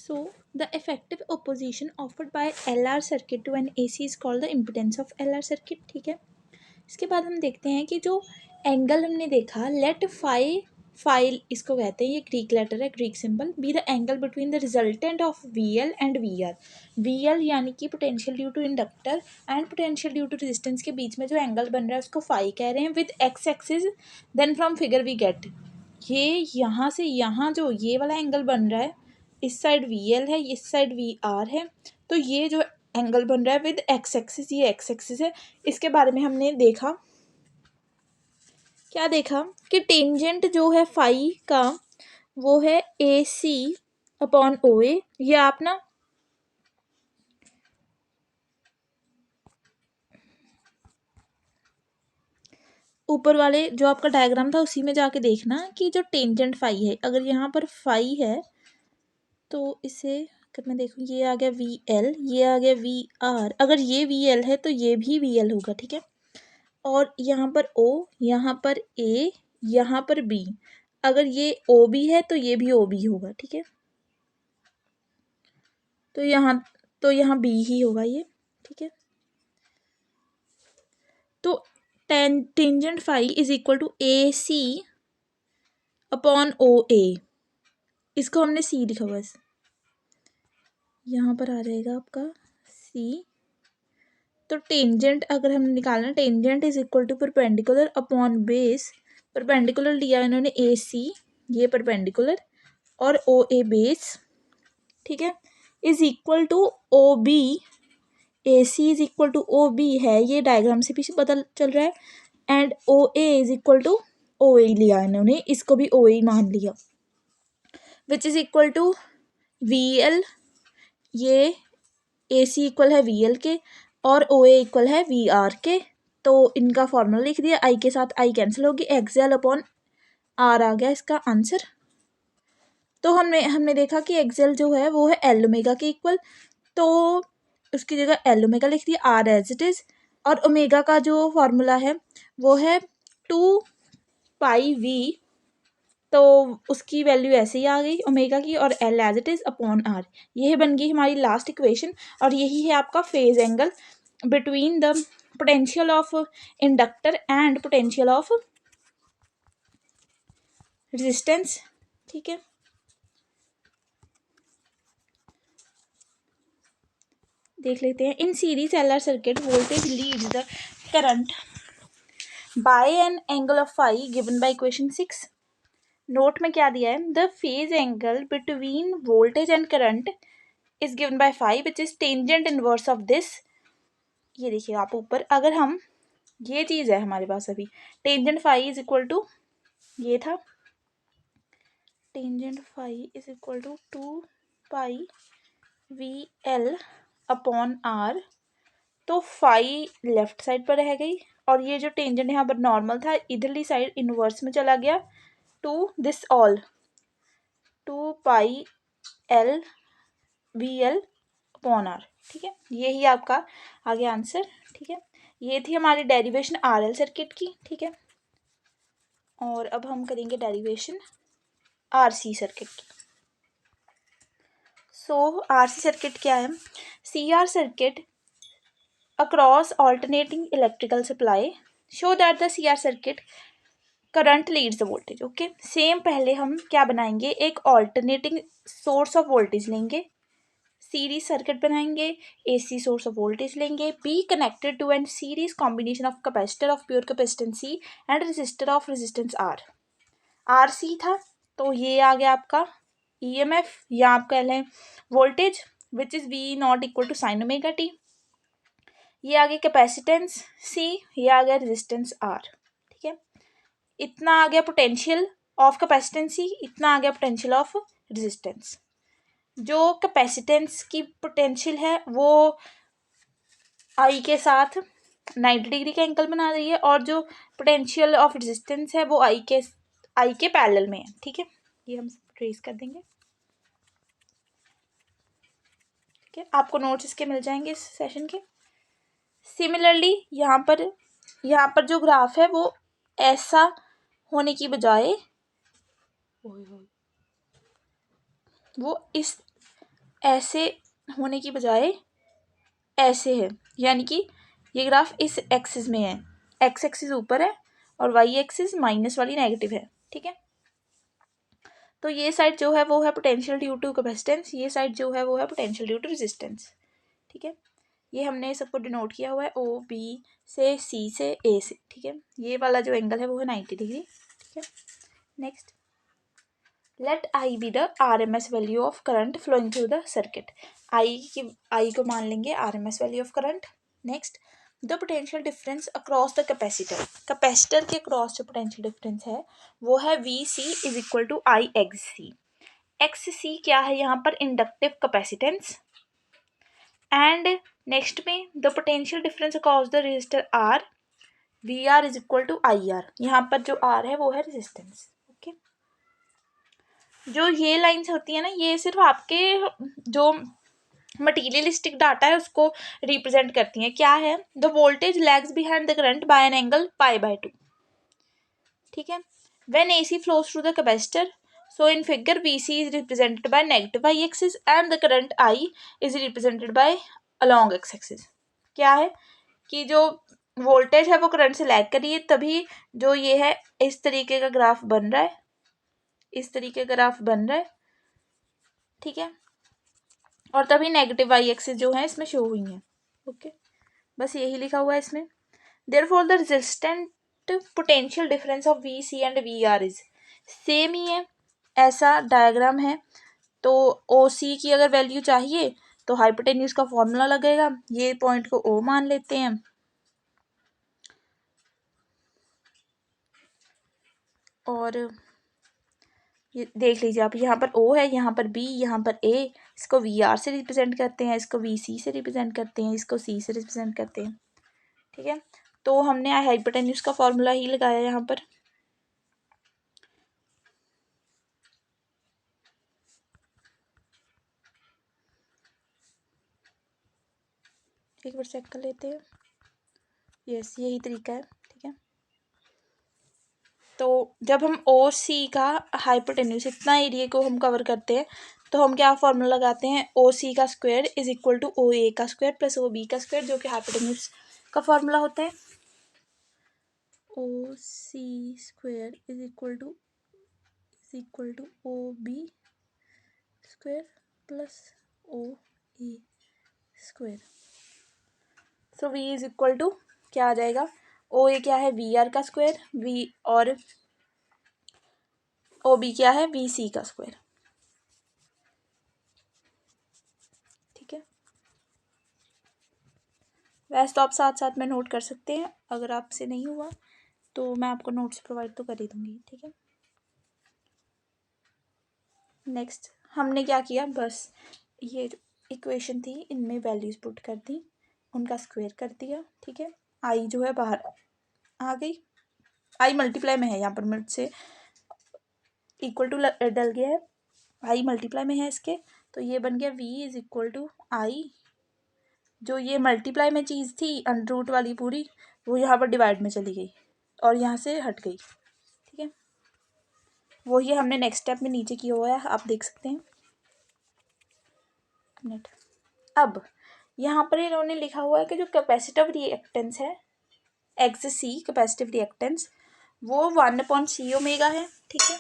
So the effective opposition offered by LR circuit to an AC is called the impedance of LR circuit. ठीक है, इसके बाद हम देखते हैं कि जो एंगल हमने देखा लेट फाइल इसको कहते हैं, ये ग्रीक लेटर है, Greek symbol, be the angle between the resultant of VL and VR. VL यानी कि potential due to inductor and potential due to resistance के बीच में जो एंगल बन रहा है उसको फाई कह रहे हैं with X axis. Then from figure we get, ये यहाँ से यहाँ जो ये वाला एंगल बन रहा है, इस साइड VL है, इस साइड VR है, तो ये जो एंगल बन रहा है विद एक्स एक्सिस, ये एक्स एक्सिस है. इसके बारे में हमने देखा, क्या देखा कि टेंजेंट जो है फाई का वो है AC अपॉन OA. ये आप ना ऊपर वाले जो आपका डायग्राम था उसी में जाके देखना कि जो टेंजेंट फाई है, अगर यहाँ पर फाई है तो इसे अगर मैं देखूँ, ये आ गया VL, ये आ गया VR. अगर ये VL है तो ये भी VL होगा. ठीक है, और यहाँ पर O, यहाँ पर A, यहाँ पर B. अगर ये OB है तो ये भी OB होगा. ठीक है, तो यहाँ B ही होगा ये. ठीक है, तो tangent phi is equal to AC upon OA. इसको हमने C लिखा, बस यहाँ पर आ जाएगा आपका C. तो टेंजेंट अगर हमने निकालना, tangent is equal to perpendicular upon base. Perpendicular लिया इन्होंने AC, ये परपेंडिकुलर, और OA बेस. ठीक है, is equal to OB. AC is equal to OB है, ये डायग्राम से भी पता चल रहा है. And OA is equal to OA लिया इन्होंने, इसको भी OA मान लिया, which is equal to VL. ये AC इक्वल है VL के और OA इक्वल है VR के. तो इनका फॉर्मूला लिख दिया, I के साथ I कैंसिल होगी, XL अपॉन R आ गया इसका आंसर. तो हमने देखा कि XL जो है वो है L ओमेगा के इक्वल, तो उसकी जगह L ओमेगा लिख दिया, R एज इट इज़. और ओमेगा का जो फॉर्मूला है वो है 2πV, तो उसकी वैल्यू ऐसे ही आ गई ओमेगा की, और L as it is upon R. यही बन गई हमारी लास्ट इक्वेशन, और यही है आपका phase angle between the potential of inductor and potential of resistance. ठीक है, देख लेते हैं. In series LR circuit voltage leads the current by an angle of phi given by equation 6. Note में क्या दिया है, the phase angle between voltage and current is given by phi which is tangent inverse of this. ये देखिए आप ऊपर, अगर हम, ये चीज़ है हमारे पास अभी, tangent phi is equal to, ये था tangent phi is equal to 2πVL upon R. तो फाई लेफ्ट साइड पर रह गई, और ये जो टेंजेंट यहाँ पर नॉर्मल था इधरली साइड इनवर्स में चला गया to this all 2πLVL upon R. ठीक है, यही आपका आ गया आंसर. ठीक है, ये थी हमारी डेरिवेशन RL सर्किट की. ठीक है, और अब हम करेंगे डेरिवेशन RC सर्किट की. सो RC सर्किट क्या है, CR circuit across alternating electrical supply show that the CR circuit current leads the voltage. Okay, same पहले हम क्या बनाएंगे, एक ऑल्टरनेटिंग सोर्स ऑफ वोल्टेज लेंगे, सीरीज सर्किट बनाएंगे, AC सोर्स ऑफ वोल्टेज लेंगे, be connected to an series combination of capacitor of pure capacitance C and resistor of resistance R. RC था, तो ये आ गया आपका EMF, या आप कह लें voltage, which is V naught equal to sine omega t. ये आ गया कैपेसिटेंस C, ये आ गया रेजिस्टेंस R. ठीक है, इतना आ गया पोटेंशियल ऑफ कैपेसिटेंस C, इतना आ गया पोटेंशियल ऑफ रेजिस्टेंस. जो कैपेसिटेंस की पोटेंशियल है वो I के साथ 90 डिग्री का एंगल बना रही है, और जो पोटेंशियल ऑफ रेजिस्टेंस है वो I के पैरेलल में है. ठीक है, ये हम ट्रेस कर देंगे. ठीक है, आपको नोट्स इसके मिल जाएंगे इस सेशन के. सिमिलरली यहाँ पर जो ग्राफ है वो ऐसा होने की बजाय वो इस ऐसे होने की बजाय ऐसे है, यानी कि ये ग्राफ इस एक्सिस में है, एक्स एक्सिस ऊपर है और वाई एक्सिस माइनस वाली नेगेटिव है, ठीक है। तो ये साइड जो है वो है पोटेंशियल ड्यू टू कैपेसिटेंस, ये साइड जो है वो है पोटेंशियल ड्यू टू रेजिस्टेंस, ठीक है। ये हमने सबको डिनोट किया हुआ है ओ बी से, सी से, ए से, ठीक है। ये वाला जो एंगल है वो है 90 डिग्री, ठीक है। Next, let I be the R M S value of current flowing through the circuit. I को मान लेंगे R M S value of current. Next, the potential difference across the capacitor, capacitor के cross जो potential difference है वो है V C is equal to I X C. X C क्या है यहाँ पर, इंडक्टिव कैपेसिटेंस। एंड नेक्स्ट में the potential difference across the resistor R, V R is equal to I R. यहाँ पर जो आर है वो है रेजिस्टेंस, ओके। जो ये लाइंस होती है ना, ये सिर्फ आपके जो मटीरियलिस्टिक डाटा है उसको रिप्रेजेंट करती हैं। क्या है, the voltage lags behind the current by an angle pi by 2, ठीक है। When AC flows through the capacitor, so in figure VC is represented by negative y axis and the current I is represented by along x axis। क्या है कि जो voltage है वो current से lag कर रही है, तभी जो ये है इस तरीके का ग्राफ बन रहा है, इस तरीके का ग्राफ बन रहा है, ठीक है। और तभी नेगेटिव वाई एक्सिस जो है इसमें शो हुई है, ओके। बस यही लिखा हुआ है इसमें। Therefore the resistant potential difference of V C and V R is, same ही है, ऐसा डायग्राम है। तो ओ सी की अगर वैल्यू चाहिए तो हाइपोटेन्यूज का फॉर्मूला लगेगा, ये पॉइंट को ओ मान लेते हैं और ये देख लीजिए आप, यहाँ पर ओ है, यहाँ पर बी, यहाँ पर ए, इसको वी आर से रिप्रेजेंट करते हैं, इसको वी सी से रिप्रेजेंट करते हैं, इसको सी से रिप्रेजेंट करते हैं, ठीक है। तो हमने हाइपोटेन्यूज का फॉर्मूला ही लगाया यहाँ पर। एक बार चेक कर लेते हैं, यस यही तरीका है, ठीक है। तो जब हम ओ सी का हाइपोटेन्यूज इतना एरिया को हम कवर करते हैं तो हम क्या फॉर्मूला लगाते हैं, ओ सी का square is equal to O A का स्क्वायर प्लस ओ बी का स्क्वायर, जो कि हाइपोटेन्यूज का फॉर्मूला होता है। O C square is equal to O B square plus O A square. So V is equal to क्या आ जाएगा, ओ ए क्या है वी आर का स्क्वायर, वी और ओ बी क्या है वी सी का स्क्वायर, ठीक है। वैसे तो आप साथ साथ में नोट कर सकते हैं, अगर आपसे नहीं हुआ तो मैं आपको नोट्स प्रोवाइड तो कर ही दूंगी, ठीक है। नेक्स्ट हमने क्या किया, बस ये जो इक्वेशन थी इनमें वैल्यूज पुट कर दी, उनका स्क्वायर कर दिया, ठीक है। आई जो है बाहर आ गई, आई मल्टीप्लाई में है, यहाँ पर मुझसे इक्वल टू डल गया है, आई मल्टीप्लाई में है इसके, तो ये बन गया वी इज इक्वल टू आई, जो ये मल्टीप्लाई में चीज़ थी अंडर रूट वाली पूरी, वो यहाँ पर डिवाइड में चली गई और यहाँ से हट गई, ठीक है। वो ये हमने नेक्स्ट स्टेप में नीचे किया हुआ है, आप देख सकते हैं। मिनट, अब यहाँ पर इन्होंने लिखा हुआ है कि जो कैपेसिटिव रिएक्टेंस है एक्स सी, कैपेसिटिव रिएक्टेंस वो 1/c ओमेगा है, ठीक है।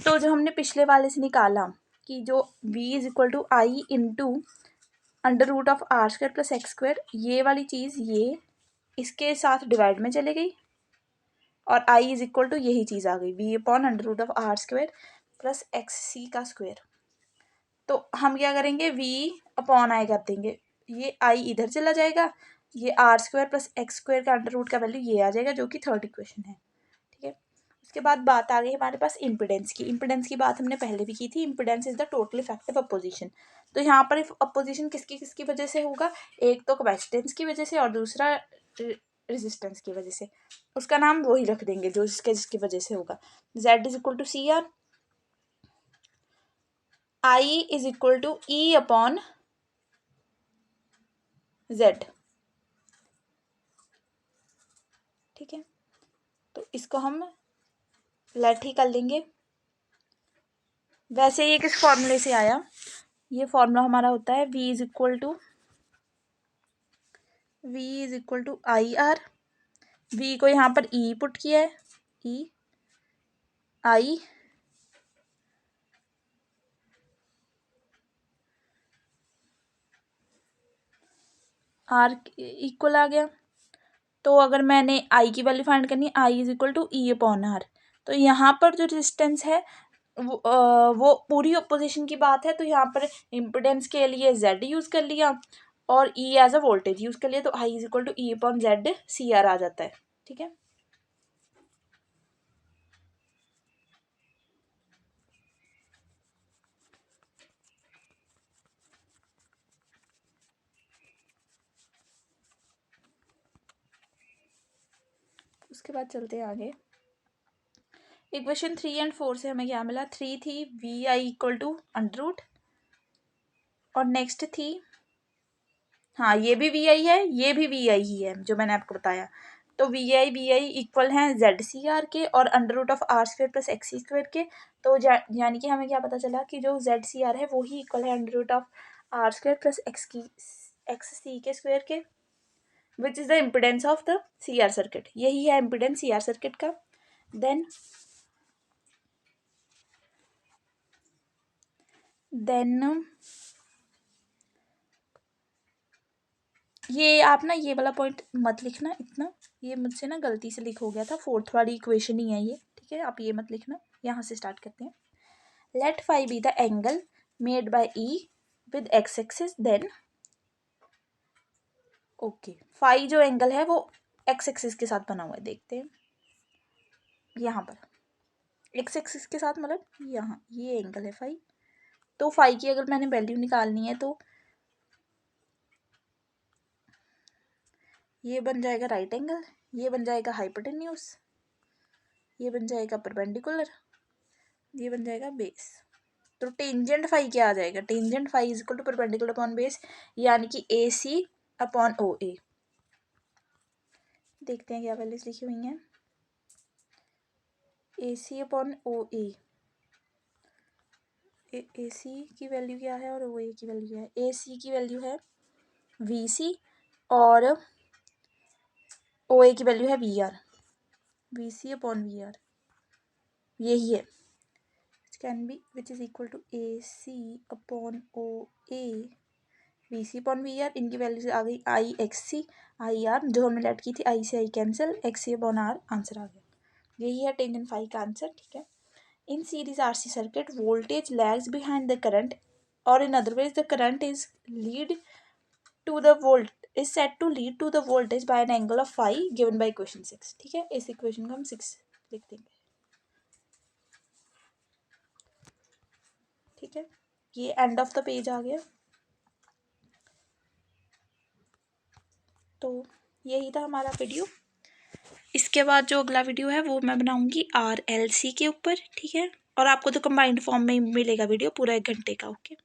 तो जो हमने पिछले वाले से निकाला कि जो v is equal to I into under root of R square plus X square, ये वाली चीज़ ये इसके साथ डिवाइड में चले गई और आई इज इक्वल टू यही चीज़ आ गई, V upon under root of R square plus X C का स्क्वायर। तो हम क्या करेंगे, वी अपॉन आई कर देंगे, ये आई इधर चला जाएगा, ये R square plus X square का अंडर रूट का वैल्यू ये आ जाएगा, जो कि थर्ड इक्वेशन है, ठीक है। उसके बाद बात आ गई हमारे पास इम्पिडेंस की। इम्पिडेंस की बात हमने पहले भी की थी, impedance is the total effective opposition. तो यहाँ पर अपोजिशन किसकी किसकी वजह से होगा, एक तो कैपेसिटेंस की वजह से और दूसरा रेजिस्टेंस की वजह से, उसका नाम वही रख देंगे जो जिसकी वजह से होगा। Z is equal to C R, I is equal to E upon Z, ठीक है। तो इसको हम लेट ही कर लेंगे। वैसे ये किस फॉर्मूले से आया, ये फॉर्मूला हमारा होता है V is equal to I R. V को यहाँ पर E पुट किया है, E आई आर इक्वल आ गया। तो अगर मैंने I की वैल्यू फाइंड करनी है, I is equal to E upon R. तो यहाँ पर जो रेजिस्टेंस है वो पूरी ऑपोजिशन की बात है, तो यहाँ पर इम्पिडेंस के लिए Z यूज़ कर लिया और E as a voltage use कर लिया, तो I is equal to E upon Z CR आ जाता है। ठीक है, उसके बाद चलते हैं आगे। इक्वेशन 3 और 4 से हमें क्या मिला, 3 थी VI equal to under root, और नेक्स्ट थी, हाँ ये भी VI है, ये भी VI ही है जो मैंने आपको बताया। तो VI इक्वल हैं ZCR के और under root of R square plus XC square के। तो यानी कि हमें क्या पता चला कि जो ZCR है वो ही इक्वल है under root of R square plus XC के स्क्वायर के, which is the impedance of the CR circuit. यही है इम्पिडेंस CR सर्किट का। देन ये आप ना ये वाला पॉइंट मत लिखना इतना, ये मुझसे ना गलती से लिख हो गया था, 4th वाली इक्वेशन ही है ये। ठीक है, आप ये मत लिखना। यहाँ से स्टार्ट करते हैं। Let phi be the angle made by E with X axis, then okay phi जो एंगल है वो एक्स एक्सिस के साथ बना हुआ है। देखते हैं यहाँ पर एक्स एक्सिस के साथ, मतलब यहाँ ये एंगल है फाई। तो फाई की अगर मैंने वैल्यू निकालनी है तो ये बन जाएगा राइट एंगल, ये बन जाएगा हाइपोटेन्यूज, ये बन जाएगा परपेंडिकुलर, ये बन जाएगा बेस। तो टेंजेंट फाई क्या आ जाएगा, tangent phi is equal to perpendicular upon base, यानी कि AC अपॉन OA। देखते हैं क्या वैल्यूज लिखी हुई हैं। AC अपॉन OA, AC की वैल्यू क्या है और OA की वैल्यू क्या है। AC की वैल्यू है VC और OA की वैल्यू है VR, VC अपॉन VR यही है, can be which is equal to AC upon OA VC upon VR। इनकी वैल्यू आ गई IXC IR, जो हमने लेट की थी I से I कैंसिल, XC अपॉन R आंसर आ गया। यही है टेंजेंट फाई का आंसर। ठीक है, in series RC circuit voltage lags behind the current, और in other ways the current is lead to the volt is said to lead to the voltage by an angle of phi given by equation 6। ठीक है, इस equation को हम 6 लिख देंगे। ठीक है, ये एंड ऑफ द पेज आ गया। तो यही था हमारा वीडियो। इसके बाद जो अगला वीडियो है वो मैं बनाऊंगी RLC के ऊपर। ठीक है, और आपको तो कंबाइंड फॉर्म में ही मिलेगा वीडियो पूरा 1 घंटे का। ओके।